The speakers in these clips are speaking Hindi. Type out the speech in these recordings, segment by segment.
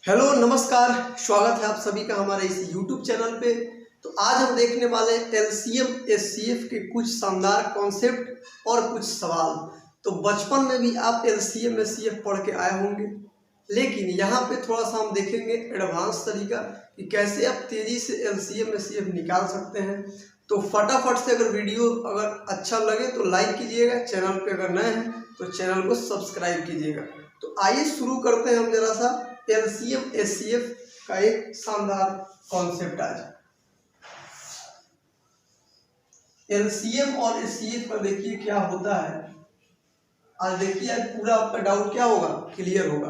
हेलो नमस्कार, स्वागत है आप सभी का हमारे इस YouTube चैनल पे। तो आज हम देखने वाले हैं LCM SCF के कुछ शानदार कॉन्सेप्ट और कुछ सवाल। तो बचपन में भी आप LCM SCF पढ़ के आए होंगे, लेकिन यहाँ पे थोड़ा सा हम देखेंगे एडवांस तरीका कि कैसे आप तेज़ी से LCM SCF निकाल सकते हैं। तो फटाफट से अगर वीडियो अगर अच्छा लगे तो लाइक कीजिएगा, चैनल पे अगर नए हैं तो चैनल को सब्सक्राइब कीजिएगा। तो आइए शुरू करते हैं हम जरा सा LCM SCF का एक शानदार कॉन्सेप्ट। आज LCM और SCF पर देखिए क्या होता है। आज देखिए आज पूरा आपका डाउट क्या होगा, क्लियर होगा।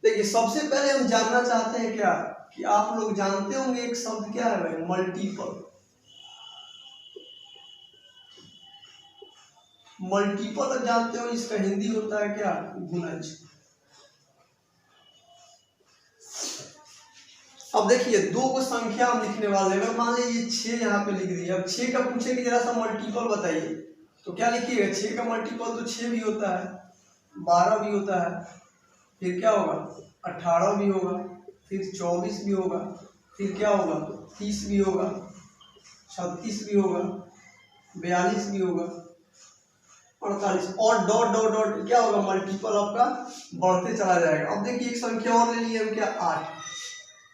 देखिए सबसे पहले हम जानना चाहते हैं क्या कि आप लोग जानते होंगे एक शब्द क्या है भाई, मल्टीपल। मल्टीपल जानते हो, इसका हिंदी होता है क्या, गुणज। अब देखिए दो को संख्या हम लिखने वाले हैं। मान लीजिए 6 यहाँ पे लिख दिया। अब 6 का पूछे कि जरा सा मल्टीपल बताइए, तो क्या लिखिएगा, 6 का मल्टीपल तो 6 भी होता है, 12 भी होता है, फिर क्या होगा 18 भी होगा, फिर 24 भी होगा, फिर क्या होगा 30 भी होगा, 36 भी होगा, 42 भी होगा, 48 और डॉट डॉट डॉट क्या होगा, मल्टीपल आपका बढ़ते चला जाएगा। अब देखिए एक संख्या और ले लिए हम क्या, 8।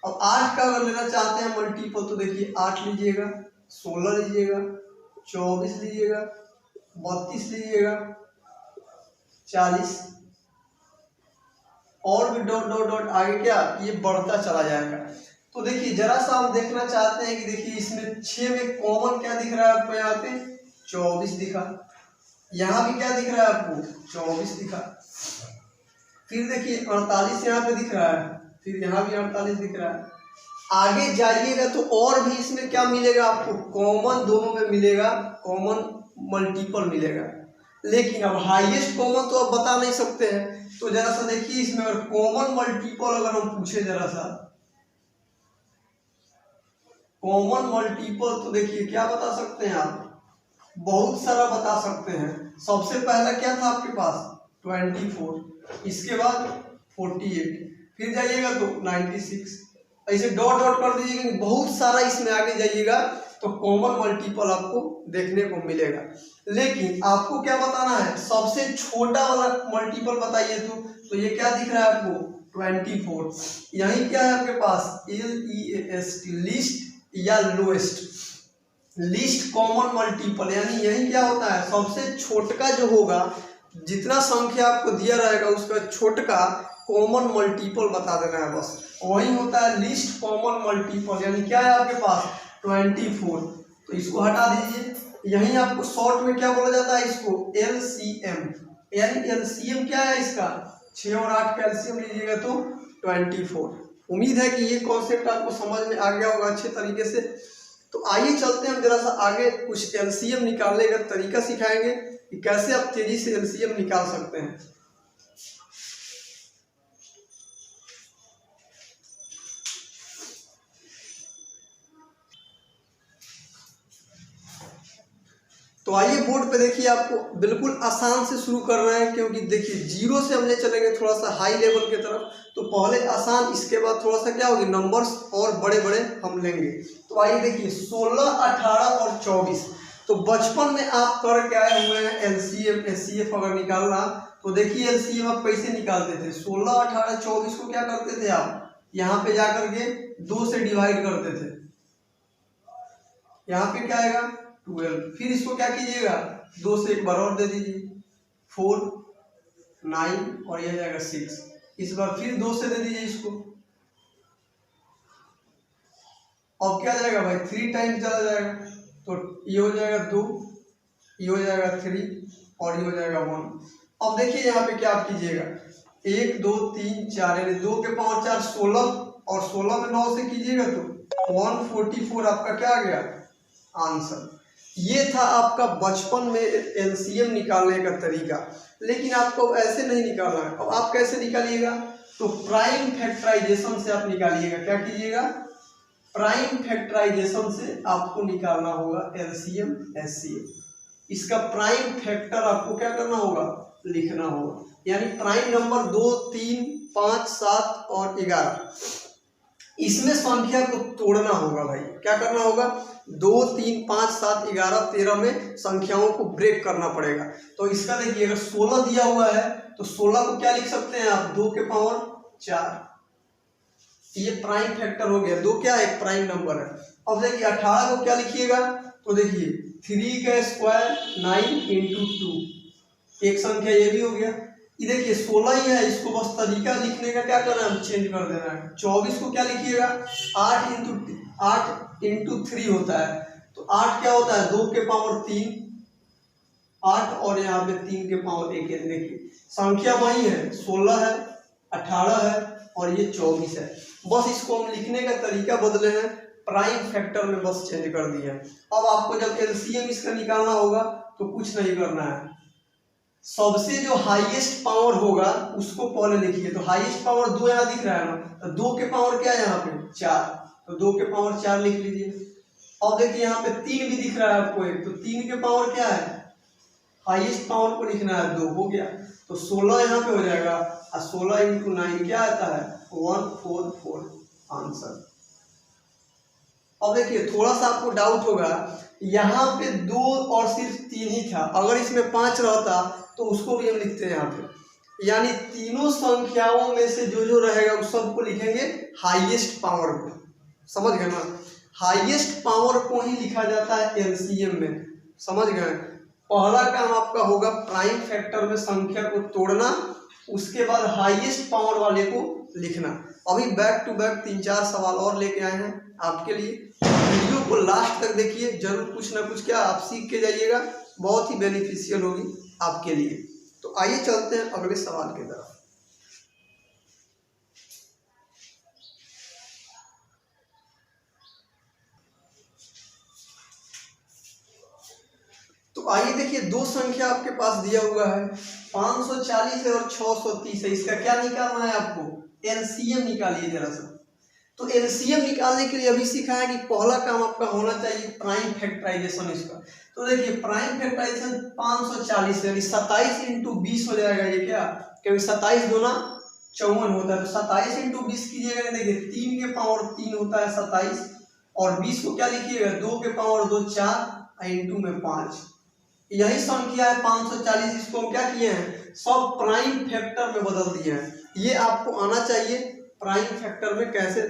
अब 8 का अगर लेना चाहते हैं मल्टीपल तो देखिए 8 लीजिएगा, 16 लीजिएगा, 24 लीजिएगा, 32 लीजिएगा, 40 और भी डॉट डॉट डॉट आगे क्या ये बढ़ता चला जाएगा। तो देखिए जरा सा हम देखना चाहते हैं कि देखिए इसमें 6 में कॉमन क्या दिख रहा है आपको, यहाँ पे 24 दिखा, यहाँ भी क्या दिख रहा है आपको 24 दिखा, फिर देखिए 48 यहाँ पे दिख रहा है, फिर यहाँ भी 48 दिख रहा है। आगे जाइएगा तो और भी इसमें क्या मिलेगा आपको, कॉमन दोनों में मिलेगा, कॉमन मल्टीपल मिलेगा। लेकिन अब हाईएस्ट कॉमन तो अब बता नहीं सकते हैं। तो जरा सा देखिए इसमें अगर कॉमन मल्टीपल अगर हम पूछे, जरा सा कॉमन मल्टीपल तो देखिए क्या बता सकते हैं आप, बहुत सारा बता सकते हैं। सबसे पहला क्या था आपके पास 24, इसके बाद 48, फिर जाइएगा तो 96, ऐसे डॉट डॉट कर दीजिएगा, बहुत सारा इसमें आगे जाइएगा तो कॉमन मल्टीपल आपको देखने को मिलेगा। लेकिन आपको क्या बताना है, सबसे छोटा वाला मल्टीपल बताइए। तो ये क्या दिख रहा है आपको 24। यही क्या है आपके पास LEAST, लिस्ट या लोएस्ट, लिस्ट कॉमन मल्टीपल, यानी यही क्या होता है, सबसे छोटका जो होगा, जितना संख्या आपको दिया रहेगा उसका छोटका कॉमन मल्टीपल बता देना है, बस वही होता है लिस्ट कॉमन मल्टीपल। यानी क्या है आपके पास 24, तो इसको हटा दीजिए। यही आपको शॉर्ट में क्या बोला जाता है, इसको LCM, यानी LCM क्या है इसका 6 और 8 का LCM लीजिएगा तो 24। उम्मीद है कि ये कॉन्सेप्ट आपको समझ में आ गया होगा अच्छे तरीके से। तो आइए चलते हैं हम जरा सा आगे, कुछ LCM निकालने का तरीका सिखाएंगे कि कैसे आप तेजी से LCM निकाल सकते हैं। तो आइए बोर्ड पे देखिए, आपको बिल्कुल आसान से शुरू कर रहे हैं, क्योंकि देखिए जीरो से हमने चलेंगे थोड़ा सा हाई लेवल की तरफ। तो पहले आसान, इसके बाद थोड़ा सा क्या होगी, नंबर्स और बड़े बड़े हम लेंगे। तो आइए देखिए 16, 18 और 24। तो बचपन में आप कर के आए हुए हैं LCM SCF अगर निकालना, तो देखिए LCM आप कैसे निकालते थे, 16, 18, 24 को क्या करते थे आप, यहाँ पे जाकर के 2 से डिवाइड करते थे, यहाँ पे क्या आएगा 12, फिर इसको क्या कीजिएगा 2 से एक बार और दे दीजिए, 4, 9 और यह जाएगा 6, इस बार फिर 2 से दे दीजिए इसको। अब क्या जाएगा भाई 3 टाइम्स चला जाएगा, तो ये हो जाएगा 2, ये हो जाएगा 3 और ये हो जाएगा 1। अब देखिए यहाँ पे क्या आप कीजिएगा 1 2 3 4, यानी 2 के 5 4 16, और 16 में 9 से कीजिएगा तो 144 आपका क्या आ गया आंसर। ये था आपका बचपन में LCM निकालने का तरीका। लेकिन आपको ऐसे नहीं निकालना है। अब आप कैसे निकालिएगा, तो प्राइम फैक्टराइजेशन से आप निकालिएगा। क्या कीजिएगा, प्राइम फैक्टराइजेशन से आपको निकालना होगा LCM SCF। इसका प्राइम फैक्टर आपको क्या करना होगा, लिखना होगा। यानी प्राइम नंबर 2, 3, 5, 7 और 11, इसमें संख्या को तोड़ना होगा भाई। क्या करना होगा? 2, 3, 5, 7, 11, 13 में संख्याओं को ब्रेक करना पड़ेगा। तो इसका देखिए अगर 16 दिया हुआ है तो 16 को क्या लिख सकते हैं आप? 2 के पावर 4। ये प्राइम फैक्टर हो गया। 2 क्या है? एक प्राइम नंबर है। अब देखिए 18 को क्या लिखिएगा? तो देखिए 3 का स्क्वायर 9 × 2, एक संख्या ये भी हो गया। ये देखिए 16 ही है, इसको बस तरीका लिखने का क्या करना है? चेंज कर देना है। 24 को क्या लिखिएगा? 8 × 3 होता है। तो 8 क्या होता है? 2 के पावर 3, 8 और यहाँ पे 3 के पावर 1 है। देखिए संख्या वही है, 16 है, 18 है और ये 24 है। बस इसको हम लिखने का तरीका बदले हैं, प्राइम फैक्टर में बस चेंज कर दिया। अब आपको जब एलसीएम इसका निकालना होगा तो कुछ नहीं करना है, सबसे जो हाईएस्ट पावर होगा उसको पहले लिखिए। तो हाईएस्ट पावर 2 यहाँ दिख रहा है ना, तो 2 के पावर क्या है यहाँ पे? 4, तो 2 के पावर 4 लिख लीजिए। अब देखिए यहाँ पे 3 भी दिख रहा है आपको एक, तो 3 के पावर क्या है? हाईएस्ट पावर को लिखना है, 2 हो गया। तो 16 यहाँ पे हो जाएगा और 16 × 9 क्या आता है? 144 आंसर। अब देखिए थोड़ा सा आपको डाउट होगा, यहाँ पे 2 और सिर्फ 3 ही था, अगर इसमें 5 रहता तो उसको भी हम लिखते हैं यहाँ पे। यानी तीनों संख्याओं में से जो रहेगा उस सबको लिखेंगे हाईएस्ट पावर को। समझ गए ना? हाईएस्ट पावर को ही लिखा जाता है एलसीएम में। समझ गए? पहला काम आपका होगा प्राइम फैक्टर में संख्या को तोड़ना, उसके बाद हाईएस्ट पावर वाले को लिखना। अभी बैक टू बैक 3-4 सवाल और लेके आए हैं आपके लिए। वीडियो को लास्ट तक देखिए, जरूर कुछ ना कुछ क्या आप सीख के जाइएगा, बहुत ही बेनिफिशियल होगी आपके लिए। तो आइए चलते हैं अगले सवाल की तरफ। तो आइए देखिए, दो संख्या आपके पास दिया हुआ है, 540 है और 630 है। इसका क्या निकालना है आपको? एलसीएम निकालिए जरा सा। तो एलसीएम निकालने के लिए अभी सीखा है कि पहला काम आपका होना चाहिए प्राइम फैक्टराइजेशन इसका। तो देखिए प्राइम फैक्टराइजेशन 540 यानी 27 × 20 हो जाएगा। ये क्या? क्योंकि 27 दूना 54 होता है, तो 27 × 20 कीजिएगा। देखिए 3 के पावर 3 होता है 27, और 20 को क्या लिखिएगा? 2 के पावर 2 4 × में 5। यही संख्या है 540। इसको हम क्या किए हैं? सब प्राइम फैक्टर में बदल दिए हैं। ये आपको आना चाहिए प्राइम फैक्टर में कैसे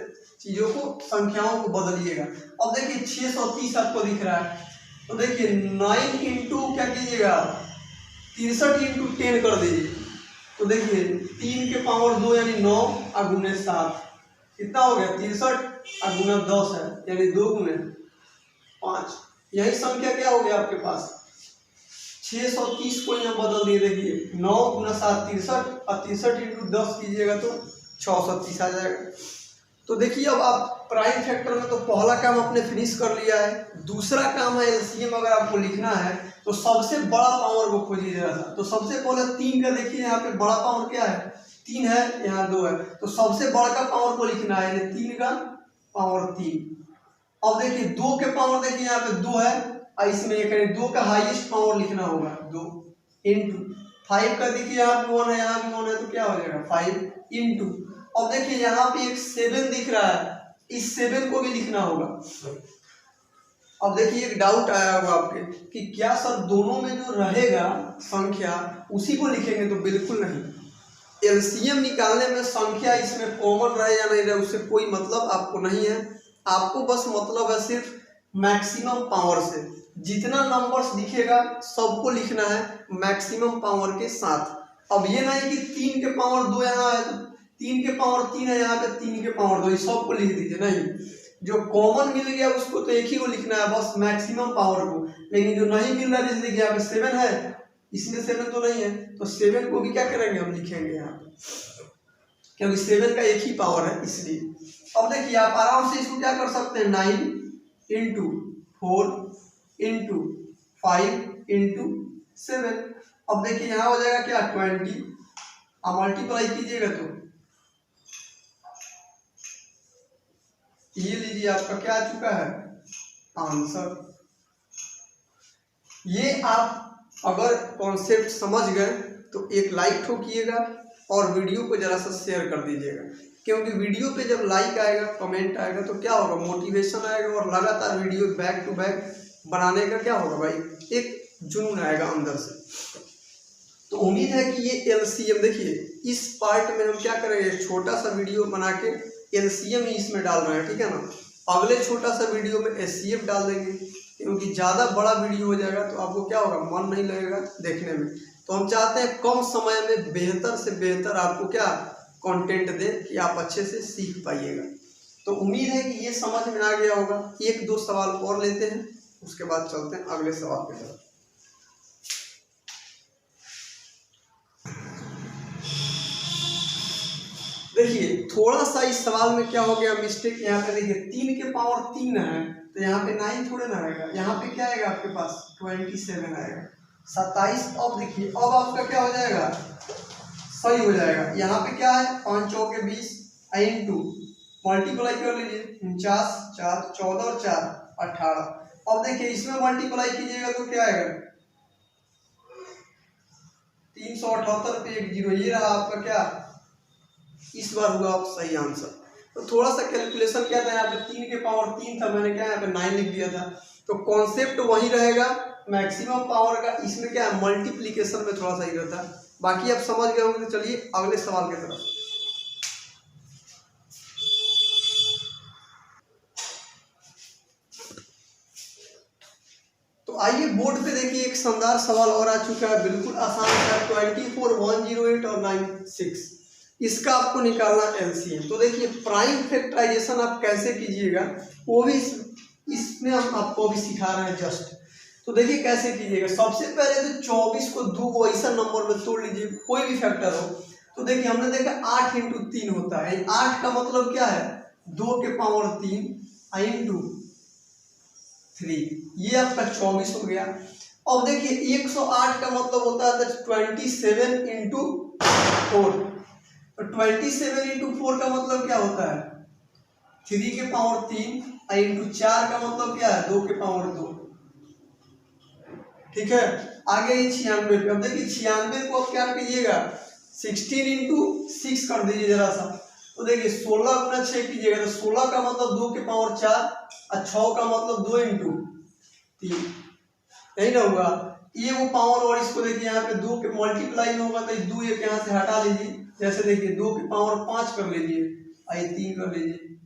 चीजों को, संख्याओं को बदलिएगा। अब देखिए 630 आपको दिख रहा है, तो देखिए 9 × क्या कीजिएगा? 63 × 10 कर दीजिए। तो देखिए 3 के पावर 2 यानी 9 × 7 कितना हो गया? 63 × 10 है यानी 2 × 5। यही संख्या क्या हो गया आपके पास? 630 को यहाँ बदल दिए। देखिए 9 × 7 63 और 63 × 10 कीजिएगा तो 630 आ जाएगा। तो देखिए अब आप प्राइम फैक्टर में तो पहला काम आपने फिनिश कर लिया है। दूसरा काम है एलसीएम अगर आपको लिखना है तो सबसे बड़ा पावर को खोजिए जरा सा। तो सबसे पहले 3 का देखिए, यहाँ पे बड़ा पावर क्या है? 3 है, यहाँ 2 है, तो सबसे बड़ा का पावर को लिखना है, यानी 3 का पावर 3। अब देखिए 2 के पावर देखिए यहाँ पे 2 है, इसमें एक 2 का हाईएस्ट पावर लिखना होगा 2 × 5 का देखिए यहाँ भी 1 है, यहाँ भी 1 है, तो क्या हो जाएगा? 5 × अब देखिए यहाँ पे एक 7 दिख रहा है, इस 7 को भी लिखना होगा। अब देखिए एक डाउट आया होगा आपके कि क्या सर दोनों में जो रहेगा संख्या उसी को लिखेंगे? तो बिल्कुल नहीं। एलसीएम निकालने में संख्या इसमें कॉमन रहे या नहीं रहे उससे कोई मतलब आपको नहीं है। आपको बस मतलब है सिर्फ मैक्सिमम पावर से। जितना नंबर्स दिखेगा सबको लिखना है मैक्सिमम पावर के साथ। अब ये नहीं कि 3 के पावर 2 यहाँ है तो 3 के पावर 3 है यहाँ पे, 3 के पावर 2, सबको लिख दीजिए। नहीं, जो कॉमन मिल गया उसको तो एक ही को लिखना है, बस मैक्सिमम पावर को। लेकिन जो नहीं मिल रहा है, जैसे देखिए यहाँ पे 7 है, इसमें 7 तो नहीं है, तो 7 को भी क्या करेंगे? हम लिखेंगे यहाँ पे, क्योंकि 7 का एक ही पावर है इसलिए। अब देखिए आप आराम से इसको क्या कर सकते हैं? 9 × 4 × 5 × 7। अब देखिए यहाँ हो जाएगा क्या? 20। अब मल्टीप्लाई कीजिएगा तो ये लीजिए आपका क्या आ चुका है? आंसर। ये आप अगर कॉन्सेप्ट समझ गए तो एक लाइक ठोकिएगा और वीडियो को ज़रा सा शेयर कर दीजिएगा, क्योंकि वीडियो पे जब लाइक आएगा, कमेंट आएगा तो क्या होगा, मोटिवेशन आएगा और लगातार वीडियो बैक टू बैक बनाने का क्या होगा भाई, एक जुनून आएगा अंदर से। तो उम्मीद है कि ये LCM देखिए, इस पार्ट में हम क्या करेंगे, छोटा सा वीडियो बना के LCM ही इसमें डाल रहे हैं, ठीक है ना। अगले छोटा सा वीडियो में HCF डाल देंगे, क्योंकि ज़्यादा बड़ा वीडियो हो जाएगा तो आपको क्या होगा, मन नहीं लगेगा देखने में। तो हम चाहते हैं कम समय में बेहतर से बेहतर आपको क्या कंटेंट दे कि आप अच्छे से सीख पाइएगा। तो उम्मीद है कि ये समझ में आ गया होगा। एक दो सवाल और लेते हैं, उसके बाद चलते हैं अगले सवाल की तरफ। देखिए थोड़ा सा इस सवाल में क्या हो गया मिस्टेक, यहाँ पे देखिए 3 के पावर 3 है तो यहाँ पे 9 थोड़े ना आएगा, यहाँ पे क्या आएगा आपके पास 27 आएगा, 27। अब देखिए अब आपका क्या हो जाएगा, सही हो जाएगा। यहाँ पे क्या है 5 चौके 20 × मल्टीप्लाई कर लीजिए 49 4 14 और 4 18। अब देखिए इसमें मल्टीप्लाई कीजिएगा तो क्या आएगा 378 पे 1 0, ये रहा आपका क्या, इस बार हुआ आप सही आंसर। तो थोड़ा सा कैलकुलेशन क्या था, यहाँ पे 3 के पावर 3 था, मैंने क्या यहाँ पे 9 लिख दिया था। तो कॉन्सेप्ट वही रहेगा मैक्सिमम पावर का, इसमें क्या है मल्टीप्लिकेशन में थोड़ा सा ही रहता है। बाकी आप समझ गए होंगे। तो चलिए अगले सवाल की तरफ। तो आइए बोर्ड पे देखिए एक शानदार सवाल और आ चुका है, बिल्कुल आसान है। 24 108 और 96, इसका आपको निकालना LCM। तो देखिए प्राइम फैक्टराइजेशन आप कैसे कीजिएगा वो भी इसमें हम आपको भी सिखा रहे हैं जस्ट। तो देखिए कैसे कीजिएगा, सबसे पहले तो 24 को 2 ऐसा नंबर में तोड़ लीजिए, कोई भी फैक्टर हो। तो देखिए हमने देखा 8 × 3 होता है, 8 का मतलब क्या है 2 के पावर 3 × 3, ये आपका 24 हो गया। अब देखिए 108 का मतलब होता है 27 × 4, तो 27 × 4 का मतलब क्या होता है 3 के पावर 3 × 4 का मतलब क्या है 2 के पावर 2, ठीक है। आगे ये 96 पे, अब देखिए 96 को आप क्या कीजिएगा 16 × 6 कर दीजिए जरा सा। तो देखिए 16 × 6 कीजिएगा तो 16 का मतलब 2 के पावर 4 और 6 का मतलब 2 × 3, यही ना होगा। ये वो पावर, और इसको देखिए यहाँ पे 2 के मल्टीप्लाई में होगा तो 2 एक यहाँ से हटा लीजिए। जैसे देखिए 2 के पावर 5 कर लीजिए, आई 3 कर लीजिए,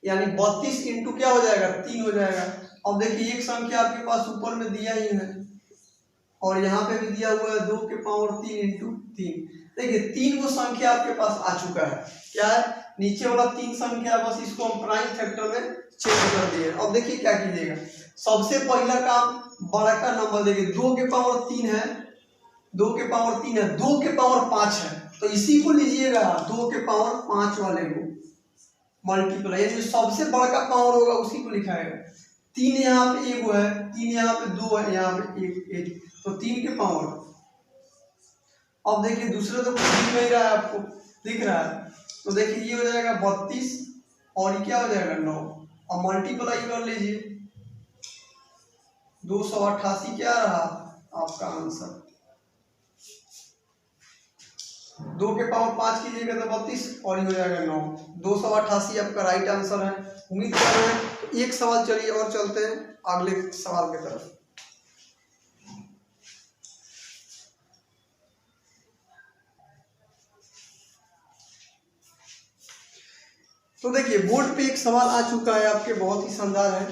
यानी 32 × क्या हो जाएगा 3 हो जाएगा। अब देखिए एक संख्या आपके पास ऊपर में दिया ही है और यहाँ पे भी दिया हुआ है 2 के पावर 3 × 3। देखिए 3 वो संख्या आपके पास आ चुका है, क्या है नीचे वाला 3 संख्या, बस इसको हम प्राइम फैक्टर में चेंज कर दिए। अब देखिए क्या कीजिएगा, सबसे पहला काम बड़ा का नंबर देखिए 2 के पावर 3 है, 2 के पावर 3 है, 2 के पावर 5 है, तो इसी को लीजिएगा 2 के पावर 5 वाले को मल्टीप्लाई, जो सबसे बड़ा का पावर होगा उसी को लिखाएगा। 3 यहाँ पे 1 है, 3 यहाँ पे 2 है, यहाँ पे 1 तो 3 के पावर। अब देखिए दूसरा तो कुछ दिख नहीं रहा है, आपको दिख रहा है, तो देखिए ये हो जाएगा 32 और ये क्या हो जाएगा 9, और मल्टीप्लाई कर लीजिए 288 क्या रहा आपका आंसर। 2 के पावर 5 कीजिएगा तो 32 और ये हो जाएगा 9, 288 आपका राइट आंसर है। उम्मीद कर रहे हैं। तो एक सवाल चलिए और चलते हैं अगले सवाल की तरफ। तो देखिए बोर्ड पे एक सवाल आ चुका है आपके, बहुत ही शानदार है,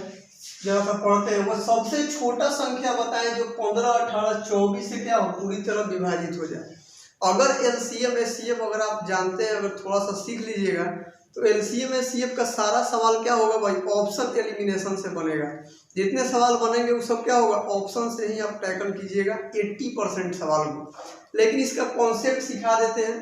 जरा सा पढ़ते हैं। वह सबसे छोटा संख्या बताएं जो 15 18 24 से क्या हो पूरी तरह विभाजित हो जाए। अगर LCM HCF अगर आप जानते हैं, अगर थोड़ा सा सीख लीजिएगा तो LCM HCF का सारा सवाल क्या होगा भाई, ऑप्शन एलिमिनेशन से बनेगा। जितने सवाल बनेंगे वो सब क्या होगा ऑप्शन से ही आप टैकल कीजिएगा 80% सवाल को। लेकिन इसका कॉन्सेप्ट सिखा देते हैं,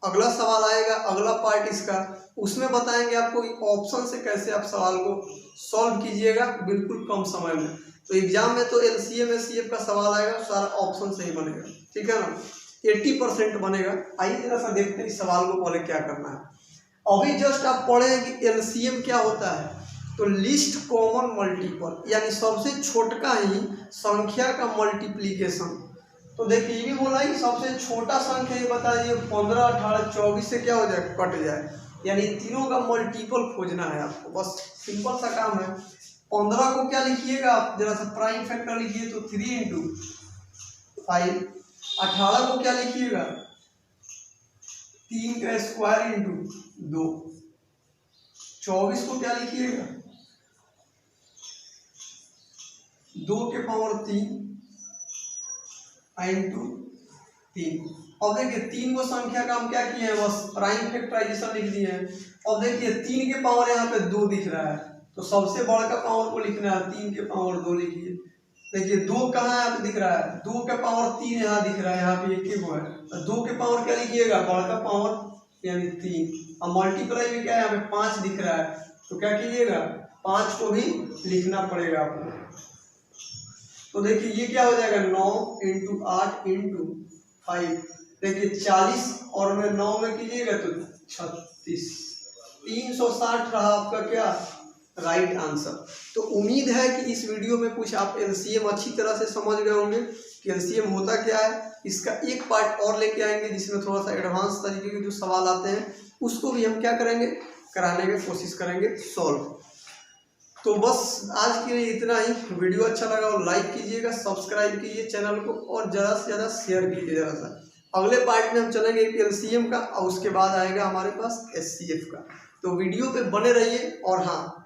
अगला सवाल आएगा, अगला पार्ट इसका, उसमें बताएंगे आपको कि ऑप्शन से कैसे आप सवाल को सॉल्व कीजिएगा बिल्कुल कम समय में। तो एग्जाम में तो LCM HCF का सवाल आएगा सारा ऑप्शन से ही बनेगा, ठीक है ना, 80% बनेगा। आइए जरा सा देखते हैं इस सवाल को पहले क्या करना है। अभी जस्ट आप पढ़े कि LCM क्या होता है, तो लिस्ट कॉमन मल्टीपल, यानी सबसे छोटका ही संख्या का मल्टीप्लीकेशन। तो देखिए ये भी बोला कि सबसे छोटा संख्या ये बताइए 15, 18, 24 से क्या हो जाए, कट जाए, यानी तीनों का मल्टीपल खोजना है आपको, बस सिंपल सा काम है। 15 को क्या लिखिएगा आप, जरा सा प्राइम फैक्टर लिखिए तो 3 इंटू 5। 18 को क्या लिखिएगा, 3 का स्क्वायर इंटू 2। 24 को क्या लिखिएगा, 2 के पावर 3 इंटू 3। अब देखिए 3 को संख्या का हम क्या किए हैं, बस प्राइम फैक्टराइजेशन लिख दिए हैं। अब देखिए 3 के पावर यहाँ पे 2 दिख रहा है, तो सबसे बड़ा का पावर को लिखना है, 3 के पावर 2 लिखिए। देखिए 2 कहाँ यहाँ पे दिख रहा है, 2 के पावर 3 यहाँ दिख रहा है, यहाँ पे एक है, तो 2 के पावर क्या लिखिएगा, बड़ा का पावर यानी 3। अब मल्टीप्लाई में क्या है, यहाँ पे 5 दिख रहा है, तो क्या कीजिएगा, 5 को भी लिखना पड़ेगा आपको। तो देखिए ये क्या हो जाएगा, 9 इंटू 8 इंटू 5। देखिए 40 और में 9 में कीजिएगा तो 36, 360 रहा आपका क्या राइट आंसर। तो उम्मीद है कि इस वीडियो में कुछ आप एलसीएम अच्छी तरह से समझ गए होंगे कि एलसीएम होता क्या है। इसका एक पार्ट और लेके आएंगे जिसमें थोड़ा सा एडवांस तरीके के जो सवाल आते हैं उसको भी हम क्या करेंगे, कराने की कोशिश करेंगे सॉल्व। तो बस आज के लिए इतना ही। वीडियो अच्छा लगा और लाइक कीजिएगा, सब्सक्राइब कीजिए चैनल को और ज़्यादा से ज़्यादा शेयर कीजिए। ज़रा सा अगले पार्ट में हम चलेंगे एलसीएम का और उसके बाद आएगा हमारे पास एचसीएफ का। तो वीडियो पे बने रहिए। और हाँ,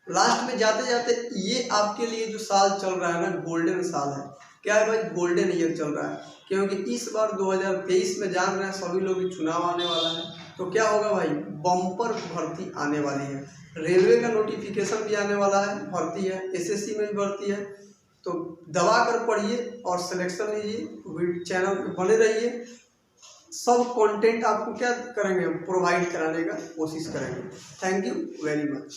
लास्ट में जाते जाते ये आपके लिए जो साल चल रहा है ना, गोल्डन साल है। क्या है भाई, गोल्डन ईयर चल रहा है, क्योंकि इस बार 2023 में जान रहे हैं सभी लोग चुनाव आने वाला है। तो क्या होगा भाई, बम्पर भर्ती आने वाली है, रेलवे का नोटिफिकेशन भी आने वाला है, भर्ती है, एसएससी में भी भर्ती है। तो दबा कर पढ़िए और सिलेक्शन लीजिए, चैनल पे बने रहिए। सब कंटेंट आपको क्या करेंगे, प्रोवाइड कराने का कोशिश करेंगे। Thank you very much.